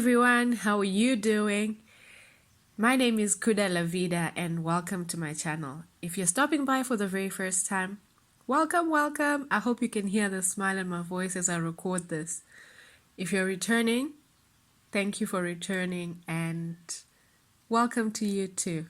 everyone, how are you doing? My name is Vida and welcome to my channel. If you're stopping by for the very first time, welcome. I hope you can hear the smile in my voice as I record this. If you're returning, thank you for returning and welcome to you too.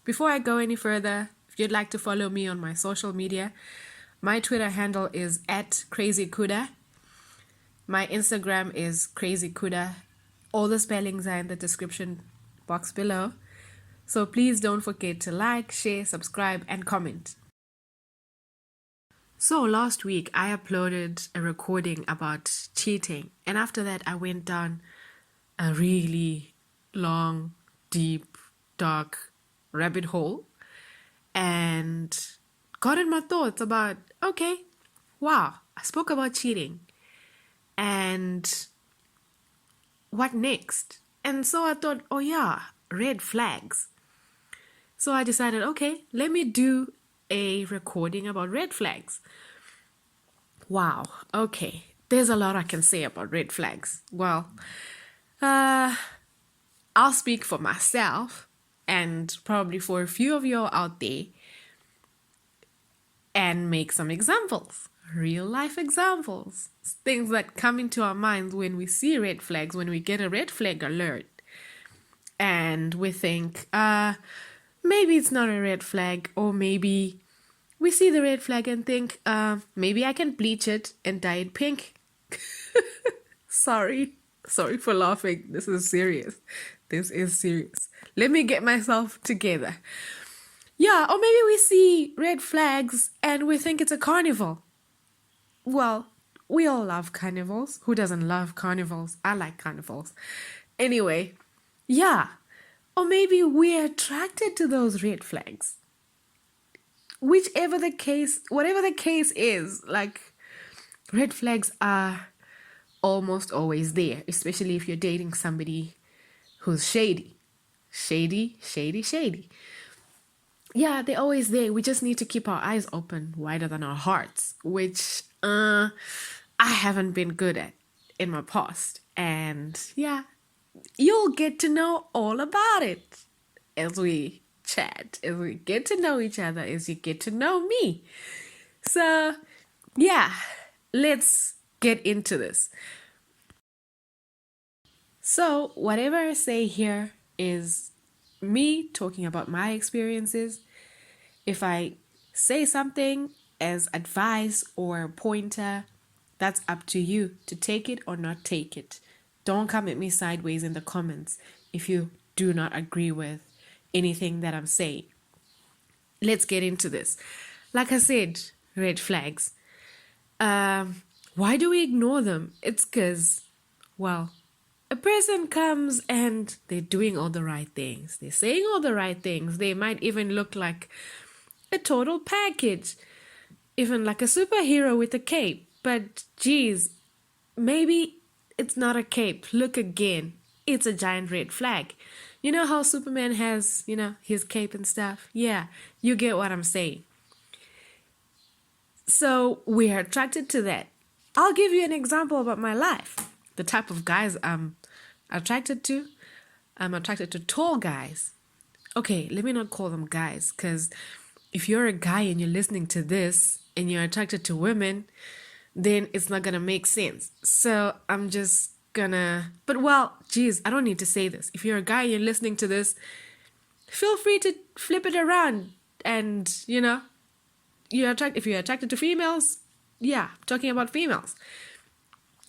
Before I go any further, if you'd like to follow me on my social media, my Twitter handle is @crazykuda. My Instagram is crazykuda. All the spellings are in the description box below. So please don't forget to like, share, subscribe, and comment. So last week I uploaded a recording about cheating, and after that I went down a really long, deep, dark rabbit hole and got in my thoughts about, okay, wow, I spoke about cheating. And what next? And so I thought, oh yeah, red flags. So I decided, okay, let me do a recording about red flags. Wow, okay, there's a lot I can say about red flags. Well, I'll speak for myself and probably for a few of you out there and make some examples. Real life examples, things that come into our minds when we see red flags, when we get a red flag alert and we think maybe it's not a red flag, or maybe we see the red flag and think maybe I can bleach it and dye it pink. sorry for laughing. This is serious. Let me get myself together. Yeah, or maybe we see red flags and we think it's a carnival. Well, we all love carnivals. Who doesn't love carnivals? I like carnivals. Anyway, yeah. Or maybe we're attracted to those red flags. Whatever the case is, like, red flags are almost always there, especially if you're dating somebody who's shady. Shady. Yeah, they're always there. We just need to keep our eyes open, wider than our hearts, which I haven't been good at in my past. And yeah, you'll get to know all about it as we chat, as we get to know each other, as you get to know me. So yeah, let's get into this. So whatever I say here is me talking about my experiences. If I say something as advice or pointer, that's up to you to take it or not take it. Don't come at me sideways in the comments if you do not agree with anything that I'm saying. Let's get into this. Like I said, red flags. Why do we ignore them? It's because, well, a person comes and they're doing all the right things. They're saying all the right things. They might even look like a total package, even like a superhero with a cape. But geez, maybe it's not a cape. Look again. It's a giant red flag. You know how Superman has, his cape and stuff? Yeah, you get what I'm saying. So we're attracted to that. I'll give you an example about my life. The type of guys I'm attracted to. I'm attracted to tall guys. Okay, let me not call them guys, because if you're a guy and you're listening to this and you're attracted to women, then it's not gonna make sense. So I'm just gonna, I don't need to say this. If you're a guy and you're listening to this, feel free to flip it around and, if you're attracted to females, yeah, I'm talking about females.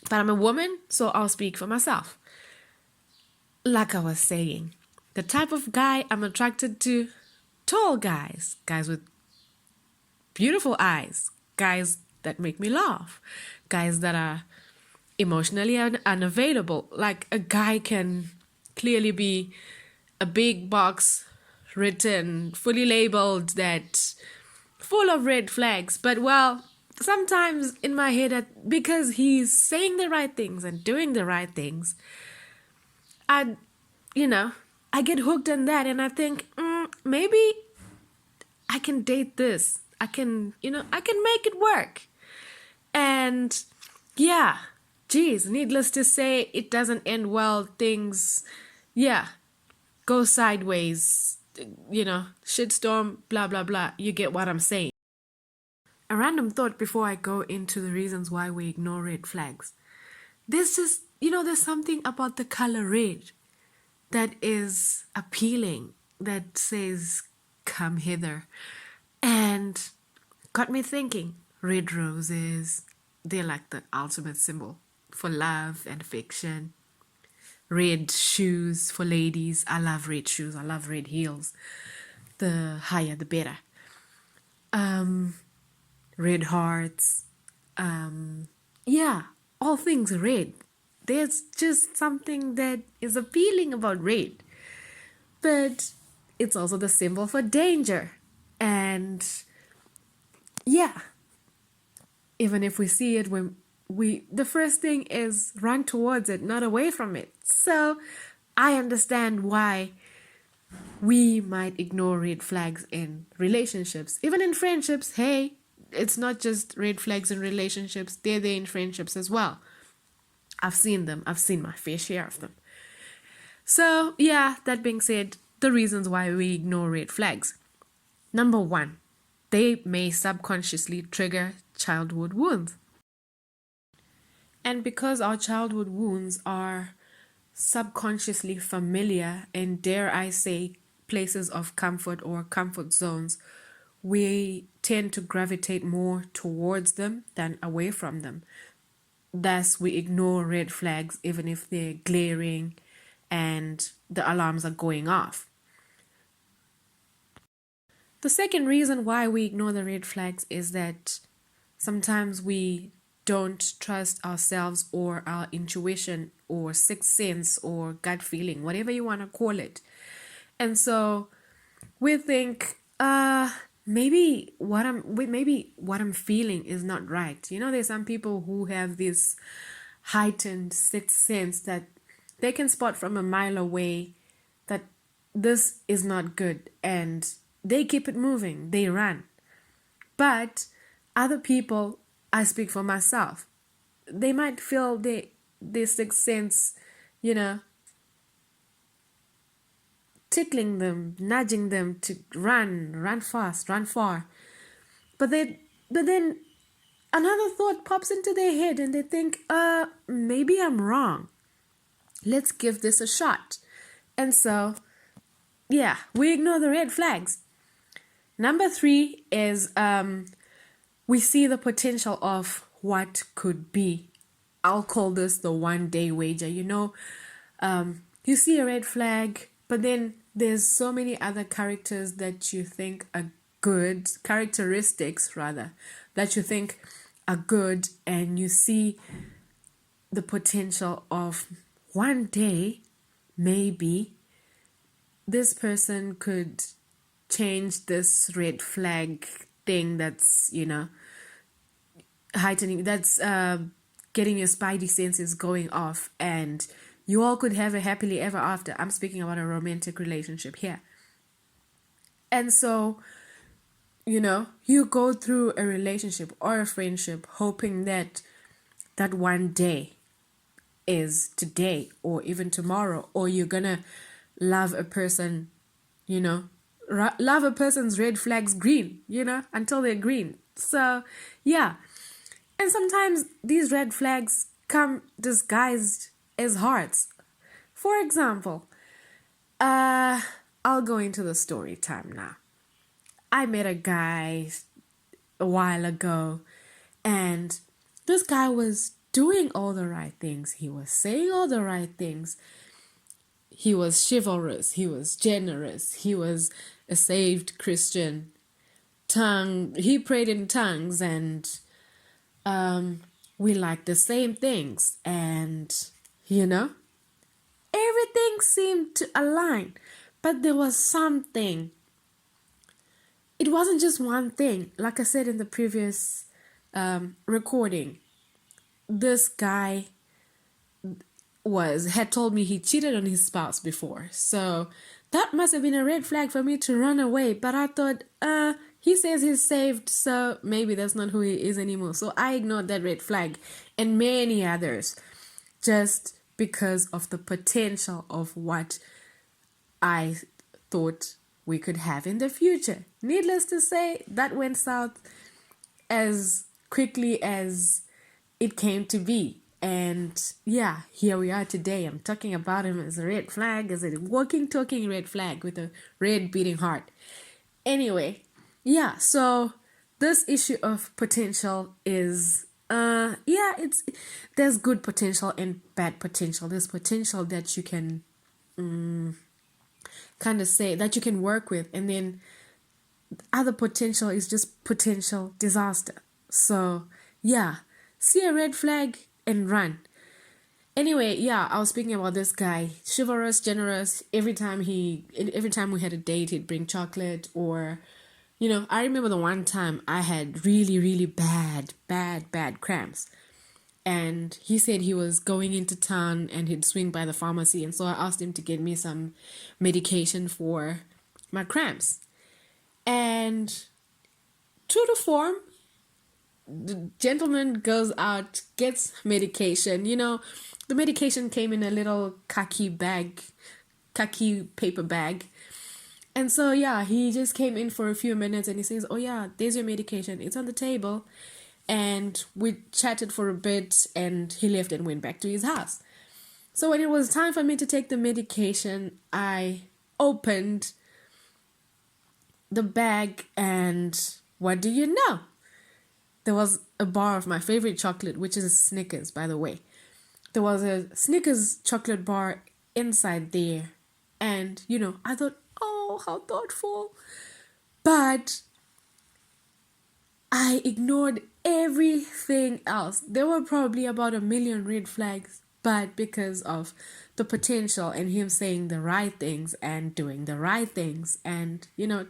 But I'm a woman, so I'll speak for myself. Like I was saying, the type of guy I'm attracted to, tall guys, guys with beautiful eyes, guys that make me laugh, guys that are emotionally unavailable. Like, a guy can clearly be a big box written, fully labeled, that full of red flags, but sometimes in my head, because he's saying the right things and doing the right things, I get hooked on that, and I think maybe I can date this. I can make it work. And yeah, geez, needless to say, it doesn't end well. Things, yeah, go sideways, shitstorm, blah, blah, blah. You get what I'm saying. A random thought before I go into the reasons why we ignore red flags. There's just, there's something about the color red that is appealing, that says, come hither. And got me thinking, red roses, they're like the ultimate symbol for love and affection. Red shoes for ladies. I love red shoes. I love red heels. The higher, the better. Red hearts. Yeah, all things red. There's just something that is appealing about red. But it's also the symbol for danger. And yeah, even if we see it, the first thing is run towards it, not away from it. So I understand why we might ignore red flags in relationships. Even in friendships, hey, it's not just red flags in relationships, they're there in friendships as well. I've seen them. I've seen my fair share of them. So yeah, that being said, the reasons why we ignore red flags. Number 1, they may subconsciously trigger childhood wounds. And because our childhood wounds are subconsciously familiar and, dare I say, places of comfort or comfort zones, we tend to gravitate more towards them than away from them. Thus, we ignore red flags even if they're glaring and the alarms are going off. The second reason why we ignore the red flags is that sometimes we don't trust ourselves or our intuition or sixth sense or gut feeling, whatever you want to call it. And so we think, maybe what I'm feeling is not right. There's some people who have this heightened sixth sense that they can spot from a mile away that this is not good, and they keep it moving, they run. But other people, I speak for myself, they might feel their sixth sense, tickling them, nudging them to run fast, run far. But then another thought pops into their head and they think, maybe I'm wrong. Let's give this a shot. And so, yeah, we ignore the red flags. Number 3 is we see the potential of what could be. I'll call this the one-day wager. You see a red flag, but then there's so many other characters that you think are good, characteristics rather, that you think are good, and you see the potential of one day, maybe, this person could change this red flag thing that's, heightening, that's getting your spidey senses going off, and you all could have a happily ever after. I'm speaking about a romantic relationship here. And so, you go through a relationship or a friendship hoping that one day is today or even tomorrow, or you're gonna love a person, love a person's red flags green, until they're green. So, yeah. And sometimes these red flags come disguised as hearts. For example, I'll go into the story time now. I met a guy a while ago, and this guy was doing all the right things. He was saying all the right things. He was chivalrous. He was generous. He was a saved Christian. He prayed in tongues, and we liked the same things. And, everything seemed to align. But there was something. It wasn't just one thing. Like I said in the previous recording, this guy had told me he cheated on his spouse before. So that must have been a red flag for me to run away. But I thought, He says he's saved, so maybe that's not who he is anymore. So I ignored that red flag and many others just because of the potential of what I thought we could have in the future. Needless to say, that went south as quickly as it came to be. And yeah, here we are today. I'm talking about him as a red flag, as a walking, talking red flag with a red beating heart. Anyway, yeah, so this issue of potential is there's good potential and bad potential. There's potential that you can kind of say that you can work with, and then other potential is just potential disaster. So yeah, see a red flag and run. Anyway, yeah, I was speaking about this guy, chivalrous, generous. Every time we had a date, he'd bring chocolate, or I remember the one time I had really, really bad cramps. And he said he was going into town and he'd swing by the pharmacy. And so I asked him to get me some medication for my cramps. And true to form, the gentleman goes out, gets medication. The medication came in a little khaki paper bag. And so, yeah, he just came in for a few minutes and he says, "Oh, yeah, there's your medication. It's on the table." And we chatted for a bit and he left and went back to his house. So when it was time for me to take the medication, I opened the bag and what do you know? There was a bar of my favorite chocolate, which is Snickers, by the way. There was a Snickers chocolate bar inside there. And, I thought, oh, how thoughtful. But I ignored everything else. There were probably about 1 million red flags, but because of the potential and him saying the right things and doing the right things and,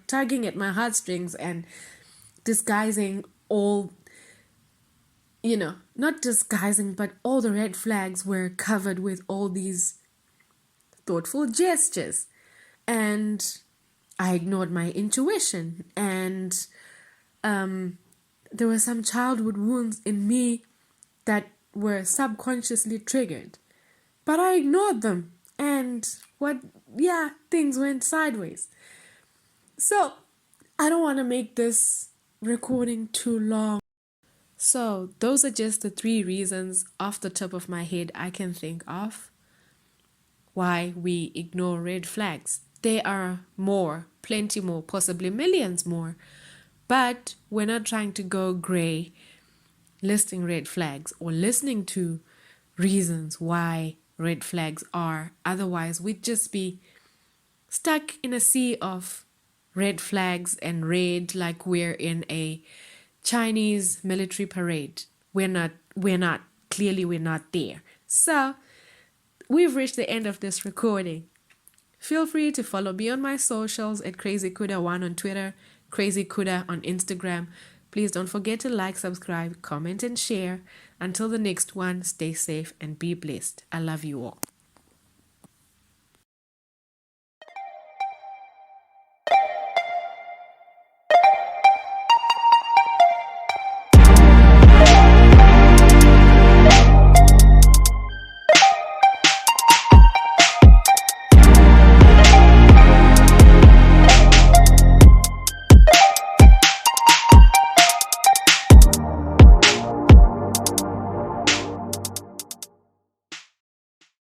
tugging at my heartstrings and disguising all, not disguising, but all the red flags were covered with all these thoughtful gestures. And I ignored my intuition, and there were some childhood wounds in me that were subconsciously triggered, but I ignored them, and things went sideways. So I don't want to make this recording too long. So those are just the 3 reasons off the top of my head I can think of why we ignore red flags. There are more, plenty more, possibly millions more. But we're not trying to go gray listing red flags or listening to reasons why red flags are. Otherwise, we'd just be stuck in a sea of red flags and red, like we're in a Chinese military parade. We're not there. So we've reached the end of this recording. Feel free to follow me on my socials at CrazyKuda1 on Twitter, CrazyKuda on Instagram. Please don't forget to like, subscribe, comment, and share. Until the next one, stay safe and be blessed. I love you all.